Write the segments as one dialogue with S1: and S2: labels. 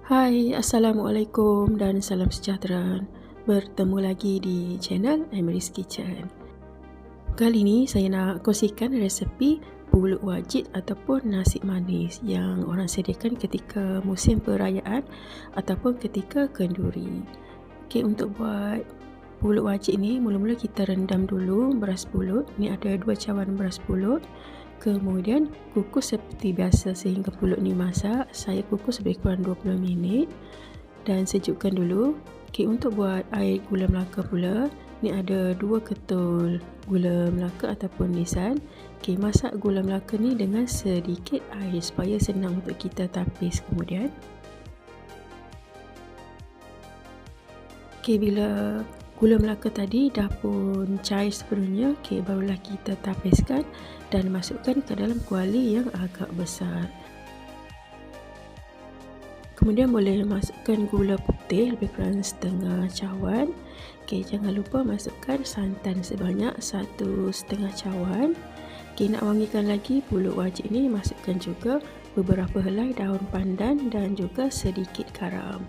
S1: Hai, Assalamualaikum dan salam sejahtera. Bertemu lagi di channel Emery's Kitchen. Kali ini saya nak kongsikan resepi pulut wajit ataupun nasi manis yang orang sediakan ketika musim perayaan ataupun ketika kenduri. Okey, untuk buat pulut wajit ni, mula-mula kita rendam dulu beras pulut. Ni ada 2 cawan beras pulut. Kemudian kukus seperti biasa sehingga pulut ni masak. Saya kukus lebih kurang 20 minit dan sejukkan dulu. Okey, untuk buat air gula melaka pula, ni ada 2 ketul gula melaka ataupun nisan. Okey, masak gula melaka ni dengan sedikit air supaya senang untuk kita tapis kemudian. Okey, bila gula melaka tadi dah pun cair sepenuhnya, okey, barulah kita tapiskan dan masukkan ke dalam kuali yang agak besar. Kemudian boleh masukkan gula putih lebih kurang setengah cawan. Okey, jangan lupa masukkan santan sebanyak 1,5 cawan. Okey, nak wangikan lagi pulut wajit ni, masukkan juga beberapa helai daun pandan dan juga sedikit garam.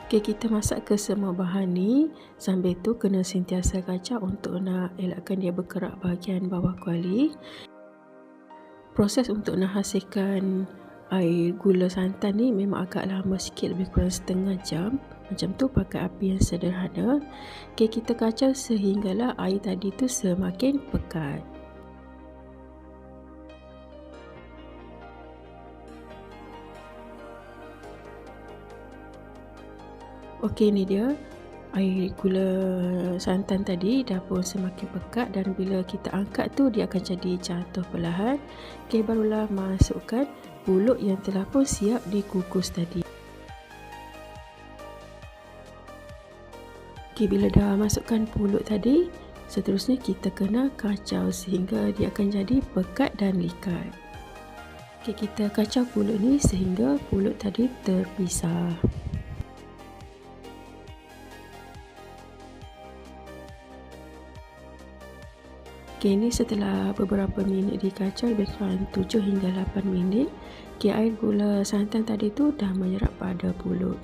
S1: Okey, kita masak ke semua bahan ni. Sambil tu kena sentiasa kacau untuk nak elakkan dia berkerak bahagian bawah kuali. Proses untuk nak hasilkan air gula santan ni memang agak lama sikit, lebih kurang setengah jam. Macam tu pakai api yang sederhana. Okey, kita kacau sehinggalah air tadi tu semakin pekat. Okey, ni dia air gula santan tadi dah pun semakin pekat dan bila kita angkat tu dia akan jadi jatuh perlahan. Okey, barulah masukkan pulut yang telah pun siap dikukus tadi. Okey, bila dah masukkan pulut tadi, seterusnya kita kena kacau sehingga dia akan jadi pekat dan likat. Okey, kita kacau pulut ni sehingga pulut tadi terpisah. Okey, ni setelah beberapa minit dikacau, lebih kurang 7 hingga 8 minit. Okey, air gula santan tadi tu dah menyerap pada pulut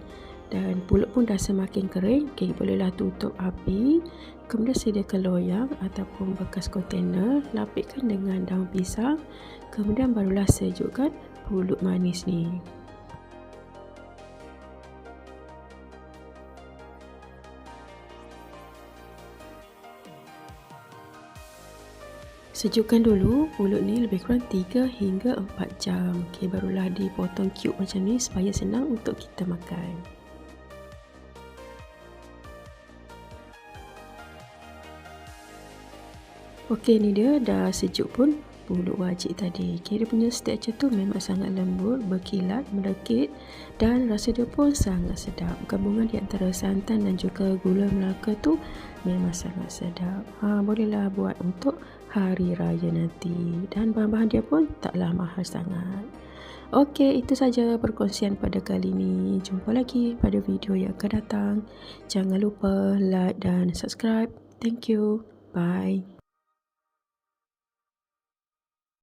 S1: dan pulut pun dah semakin kering. Okey, bolehlah tutup api. Kemudian sediakan loyang ataupun bekas kontainer, lapikkan dengan daun pisang. Kemudian barulah sejukkan pulut manis ni. Sejukkan dulu pulut ni lebih kurang 3 hingga 4 jam. Okey, barulah dipotong cube macam ni supaya senang untuk kita makan. Okey, ni dia dah sejuk pun pulut wajit tadi. Okey, dia punya tekstur tu memang sangat lembut, berkilat, melekit dan rasa dia pun sangat sedap. Gabungan di antara santan dan juga gula melaka tu memang sangat sedap. Bolehlah buat untuk hari raya nanti dan bahan-bahan dia pun taklah mahal sangat. Okey, itu saja perkongsian pada kali ini. Jumpa lagi pada video yang akan datang. Jangan lupa like dan subscribe. Thank you. Bye.